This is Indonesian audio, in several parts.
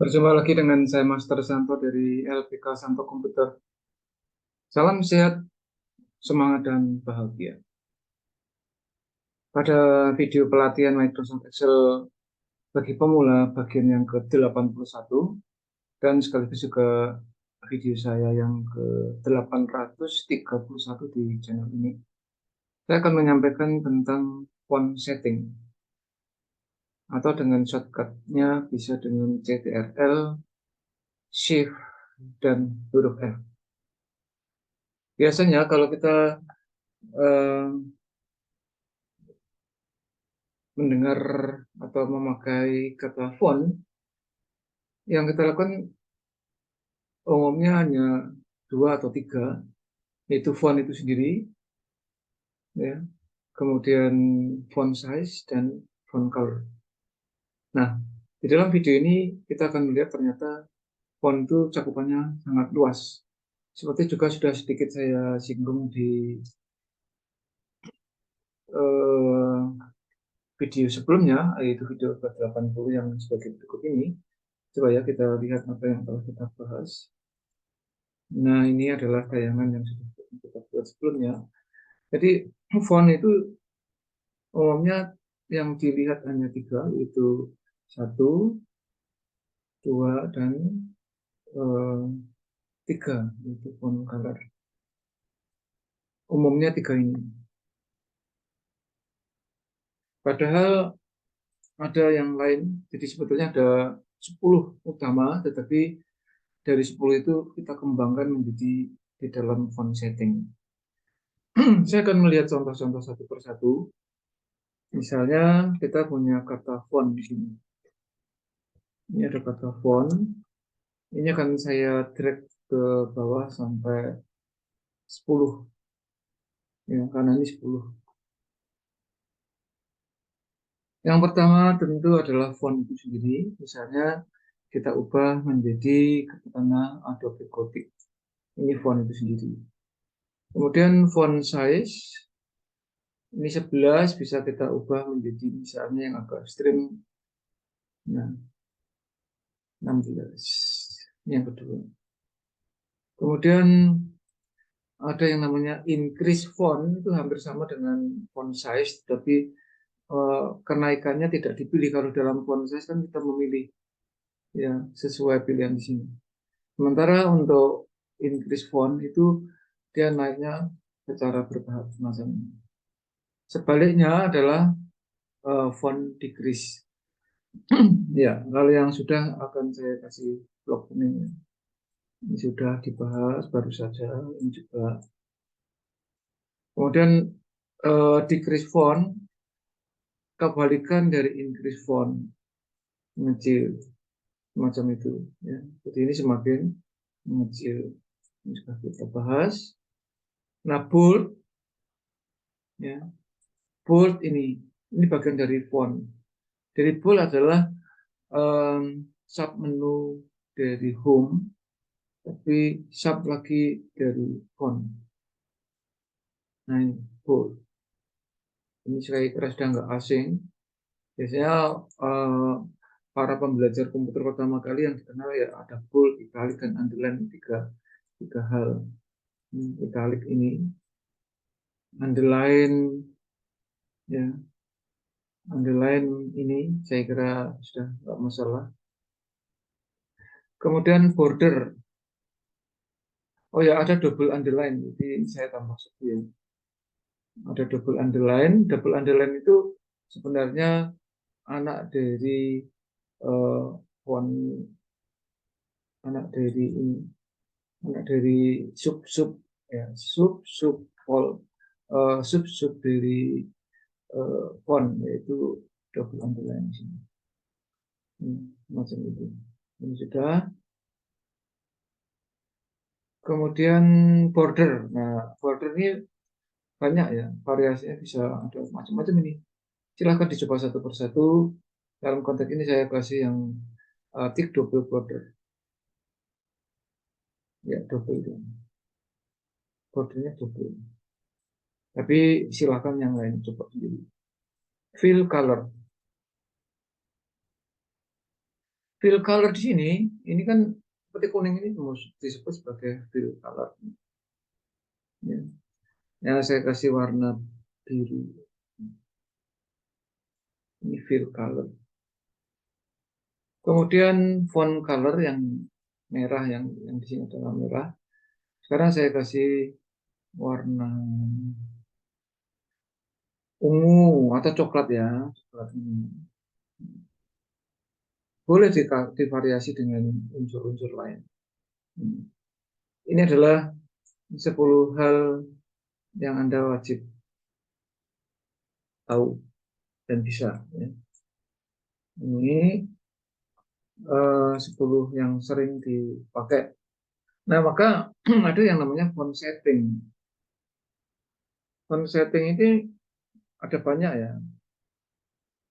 Berjumpa lagi dengan saya Master Santo dari LPK Santo Komputer. Salam sehat, semangat, dan bahagia. Pada video pelatihan Microsoft Excel bagi pemula bagian yang ke-81 dan sekaligus juga video saya yang ke-831 di channel ini, saya akan menyampaikan tentang font setting atau dengan shortcutnya bisa dengan CTRL, Shift, dan huruf F. Biasanya kalau kita mendengar atau memakai kata font, yang kita lakukan umumnya hanya dua atau tiga, yaitu font itu sendiri, ya, kemudian font size dan font color. Nah, di dalam video ini kita akan melihat ternyata font itu cakupannya sangat luas. Seperti juga sudah sedikit saya singgung di eh, video sebelumnya, yaitu video ke-80 yang sebagai berikut ini. Coba ya kita lihat apa yang telah kita bahas. Nah, ini adalah tayangan yang sudah kita buat sebelumnya. Jadi, font itu umumnya yang dilihat hanya tiga, yaitu satu, dua, dan tiga, yaitu font color. Umumnya tiga ini. Padahal ada yang lain, jadi sebetulnya ada 10 utama, tetapi dari 10 itu kita kembangkan menjadi di dalam font setting. Saya akan melihat contoh-contoh satu persatu. Misalnya kita punya kata font di sini. Ini ada kata font. Ini akan saya drag ke bawah sampai 10. Ya, karena ini 10. Yang pertama tentu adalah font itu sendiri. Misalnya kita ubah menjadi katakanlah Adobe Gothic. Ini font itu sendiri. Kemudian font size. Ini 11 bisa kita ubah menjadi misalnya yang agak ekstrim. Nah, 16. Ini yang kedua. Kemudian ada yang namanya increase font, itu hampir sama dengan font size, tapi kenaikannya tidak dipilih. Kalau dalam font size kan kita memilih ya sesuai pilihan di sini. Sementara untuk increase font itu dia naiknya secara bertahap semacam ini. Sebaliknya adalah font decrease. Ya, kalau yang sudah akan saya kasih blog ini. Ini sudah dibahas baru saja, ini juga. Kemudian decrease font, kebalikan dari increase font, mengecil, semacam itu. Ya. Jadi ini semakin mengecil. Ini sudah kita bahas. Nah, bold, ya, bold ini bagian dari font. Jadi bold adalah sub menu dari home, tapi sub lagi dari font. Nah, ini bold. Ini saya kira sudah nggak asing. Biasanya para pembelajar komputer pertama kali yang dikenal ya ada bold, italic, dan underline, tiga hal. Italic ini, underline, ya, underline ini saya kira sudah nggak masalah. Kemudian border, oh ya ada double underline, jadi saya tambah satu ya. Ada double underline itu sebenarnya anak dari uh, font, anak dari ini, anak dari sub ya, sub sub dari font, yaitu double underline di sini. Macam itu. Ini sudah. Kemudian border. Nah, border ini banyak ya, variasinya bisa ada macam-macam ini. Silahkan dicoba satu persatu. Dalam konteks ini saya kasih yang tick double border. Ya, double itu. Bordernya double. Tapi silahkan yang lain coba sendiri. Fill color. Fill color di sini, ini kan seperti kuning ini disebut sebagai fill color. Ya. Yang saya kasih warna biru. Ini fill color. Kemudian font color yang merah yang di sini adalah merah. Sekarang saya kasih warna ungu atau coklat ya, coklat ini. Boleh divariasi dengan unsur-unsur lain. Ini adalah 10 hal yang Anda wajib tahu dan bisa. Ya. Ini 10 yang sering dipakai. Nah, maka ada yang namanya font setting. Font setting ini ada banyak ya.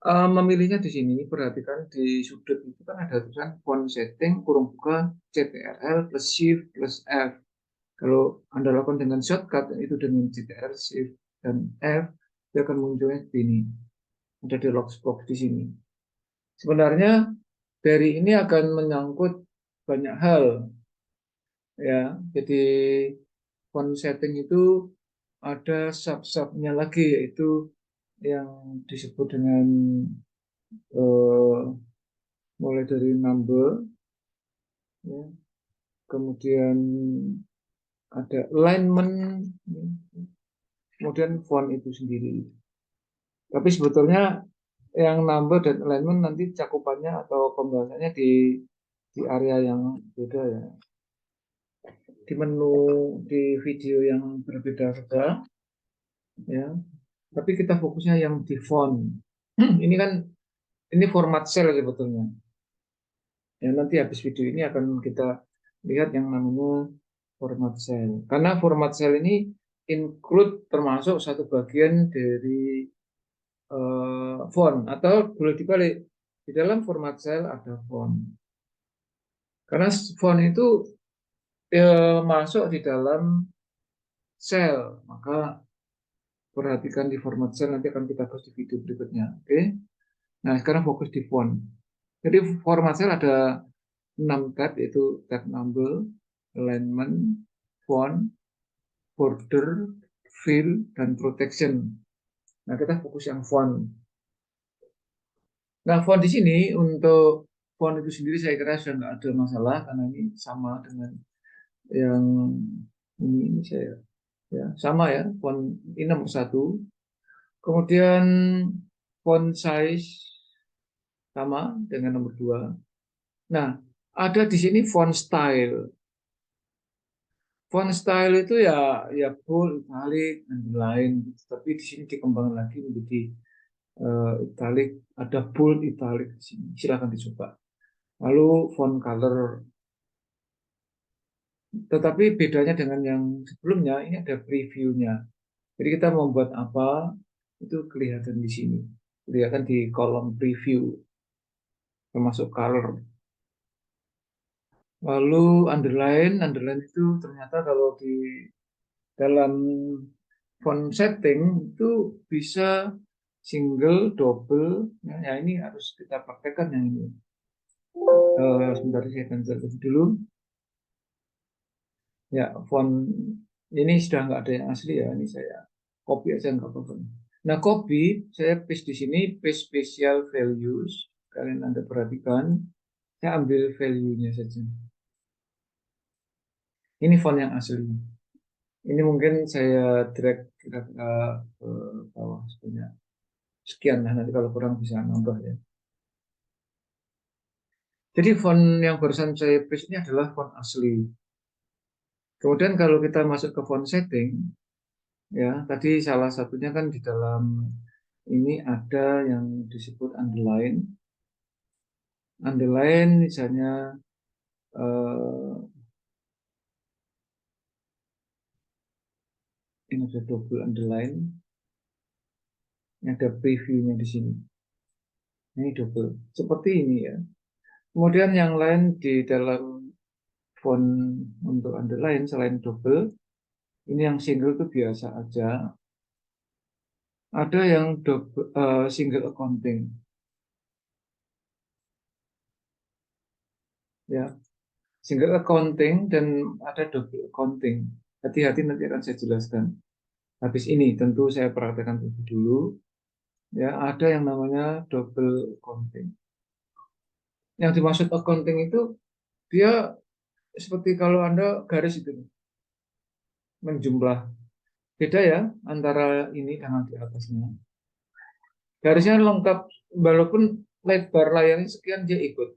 Memilihnya di sini, perhatikan di sudut itu kan ada tulisan font setting kurung buka CTRL plus Shift plus F. Kalau Anda lakukan dengan shortcut itu dengan CTRL Shift dan F, dia akan munculnya seperti ini. Ada di box di sini. Sebenarnya dari ini akan menyangkut banyak hal ya. Jadi font setting itu ada sub-subnya lagi yaitu yang disebut dengan eh, mulai dari number ya. Kemudian ada alignment ya. Kemudian font itu sendiri. Tapi sebetulnya yang number dan alignment nanti cakupannya atau pembahasannya di area yang beda ya. Di menu di video yang berbeda saja ya. Tapi kita fokusnya yang di font. Ini kan ini format cell sebetulnya. Ya, nanti habis video ini akan kita lihat yang namanya format cell. Karena format cell ini include termasuk satu bagian dari font atau boleh dibalik di dalam format cell ada font. Karena font itu masuk di dalam cell, maka perhatikan di format cell nanti akan kita bahas di video berikutnya. Oke. Nah, sekarang fokus di font. Jadi format cell ada 6 tab yaitu tab number, alignment, font, border, fill, dan protection. Nah, kita fokus yang font. Nah, font di sini untuk font itu sendiri saya kira sudah nggak ada masalah karena ini sama dengan yang ini saya ya sama ya font ini nomor 1. Kemudian font size sama dengan nomor 2. Nah, ada di sini font style. Font style itu ya bold, italic, dan lain. Tapi di sini dikembangkan lagi menjadi italic, ada bold, italic di sini. Silakan dicoba. Lalu font color. Tetapi bedanya dengan yang sebelumnya, ini ada previewnya. Jadi kita membuat apa, itu kelihatan di sini. Kelihatan di kolom preview, termasuk color. Lalu underline itu ternyata kalau di dalam font setting itu bisa single, double. Ya ini harus kita praktekkan yang ini. Sebentar saya cancel dulu. Ya, font ini sudah nggak ada yang asli ya. Ini saya copy aja nggak apa-apa. Nah, copy saya paste di sini, paste special values. Kalian Anda perhatikan, saya ambil value-nya saja. Ini font yang asli. Ini mungkin saya drag kira-kira ke bawah sebenarnya. Sekian lah, nanti kalau kurang bisa nambah ya. Jadi font yang barusan saya paste ini adalah font asli. Kemudian kalau kita masuk ke font setting, ya tadi salah satunya kan di dalam ini ada yang disebut underline. Underline misalnya ini ada double underline, ini ada previewnya di sini. Ini double, seperti ini ya. Kemudian yang lain di dalam font untuk underline selain double, ini yang single itu biasa aja. Ada yang double, single accounting. ya, single accounting dan ada double accounting. Hati-hati, nanti akan saya jelaskan. Habis ini tentu saya perhatikan dulu. Ya, ada yang namanya double accounting. Yang dimaksud accounting itu dia seperti kalau Anda garis itu menjumlah. Beda ya antara ini dengan di atasnya. Garisnya lengkap, walaupun lebar layarnya sekian dia ikut.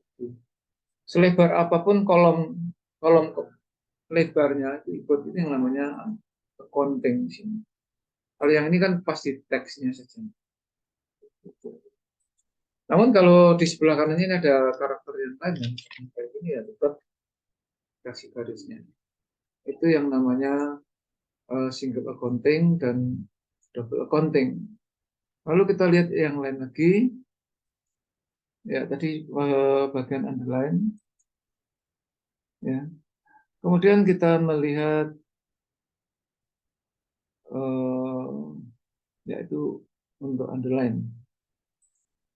Selebar apapun kolom kolom lebarnya itu ikut, itu yang namanya accounting di sini. Kalau yang ini kan pasti teksnya saja. Namun kalau di sebelah kanan ini ada karakter yang lain yang kayak ini ya tetap kasih garisnya. Itu yang namanya single accounting dan double accounting. Lalu kita lihat yang lain lagi. Ya, tadi bagian underline. Ya. Kemudian kita melihat yaitu untuk underline.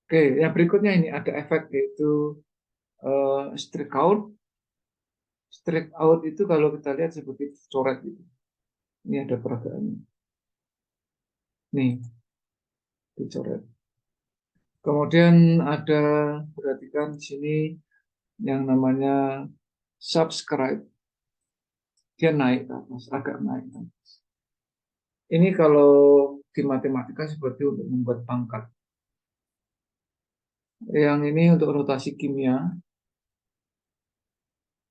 Oke, yang berikutnya ini ada efek yaitu strike out. Strike out itu kalau kita lihat seperti coret gitu. Ini ada peragaannya. Nih, dicoret. Kemudian ada, perhatikan di sini yang namanya subscribe. Dia naik ke atas, agak naik ke atas. Ini kalau di matematika seperti untuk membuat pangkat. Yang ini untuk rotasi kimia.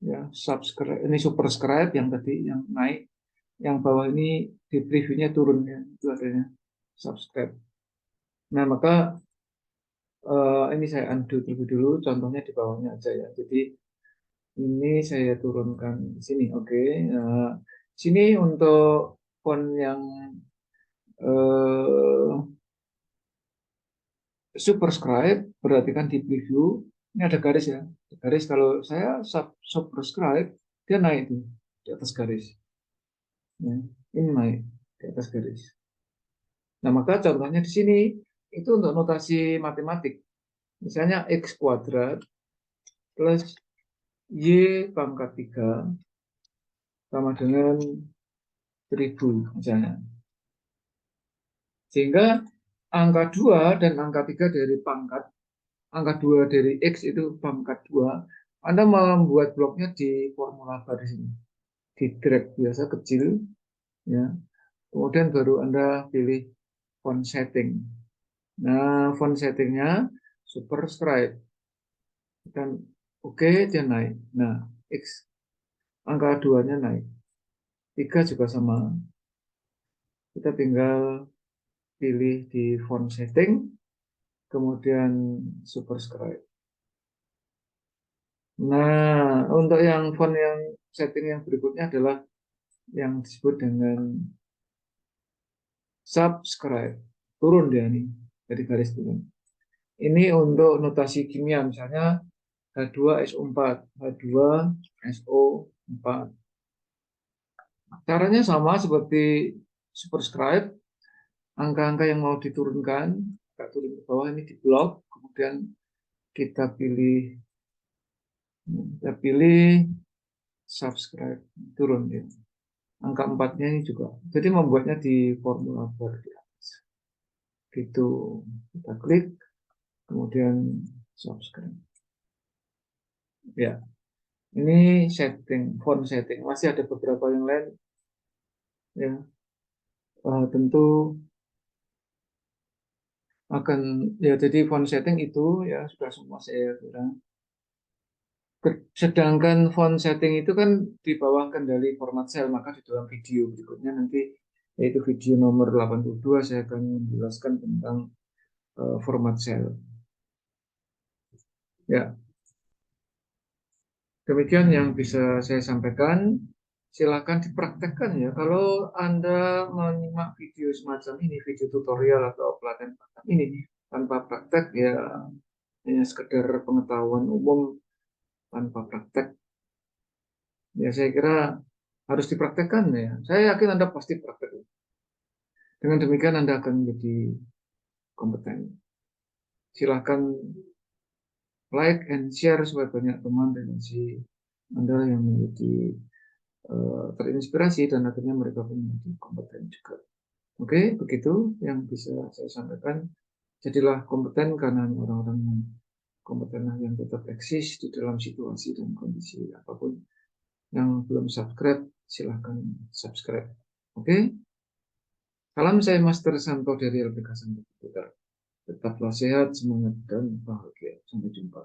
Ya, subscribe, ini superscribe yang tadi yang naik. Yang bawah ini di previewnya turun ya, itu adanya subscribe. Nah, maka ini saya undo terlebih dulu, contohnya di bawahnya aja ya. Jadi ini saya turunkan di sini, oke. Sini untuk font yang uh, superscribe, perhatikan di preview, ini ada garis ya. Garis kalau saya subscribe, dia naik itu di atas garis. Ya, ini naik di atas garis. Nah, maka contohnya di sini itu untuk notasi matematik. Misalnya X kuadrat plus Y pangkat 3 sama dengan 1000 misalnya. Sehingga angka 2 dan angka 3 dari pangkat, angka 2 dari X itu pangkat 2, Anda membuat bloknya di formula baris ini. Di drag biasa kecil, ya. Kemudian baru Anda pilih font setting. Nah, font settingnya superscribe. Dan oke, dia naik. Nah, X angka 2-nya naik. 3 juga sama. Kita tinggal pilih di font setting, kemudian superscribe. Nah, untuk yang font yang setting yang berikutnya adalah yang disebut dengan subscribe. Turun dia nih, dari garis turun. Ini untuk notasi kimia, misalnya H2SO4, H2SO4. Caranya sama seperti superscribe, angka-angka yang mau diturunkan, kita turun ke bawah ini di blok, kemudian kita pilih subscribe, turun ya. Angka 4-nya ini juga. Jadi membuatnya di formula bar di atas. Gitu. Kita klik, kemudian subscribe. Ya, ini setting, font setting. Masih ada beberapa yang lain. Ya, tentu akan, ya jadi font setting itu ya sudah semua saya bilang. Sedangkan font setting itu kan di bawah kendali format cell, maka di dalam video berikutnya nanti, yaitu video nomor 82, saya akan menjelaskan tentang format cell. Ya, demikian yang bisa saya sampaikan. Silakan dipraktekkan ya. Kalau Anda menyimak video semacam ini, video tutorial atau pelatihan ini tanpa praktek ya hanya sekedar pengetahuan umum tanpa praktek. Ya saya kira harus dipraktekkan ya. Saya yakin Anda pasti praktek. Dengan demikian Anda akan menjadi kompeten. Silakan like and share supaya banyak teman relasi Anda yang menjadi terinspirasi dan akhirnya mereka pun menjadi kompeten juga. Oke, begitu yang bisa saya sampaikan. Jadilah kompeten karena orang-orang yang kompeten yang tetap eksis di dalam situasi dan kondisi apapun. Yang belum subscribe, silahkan subscribe. Oke? Salam, saya Master Santo dari LPK Santo Putra. Tetaplah sehat, semangat, dan bahagia. Sampai jumpa.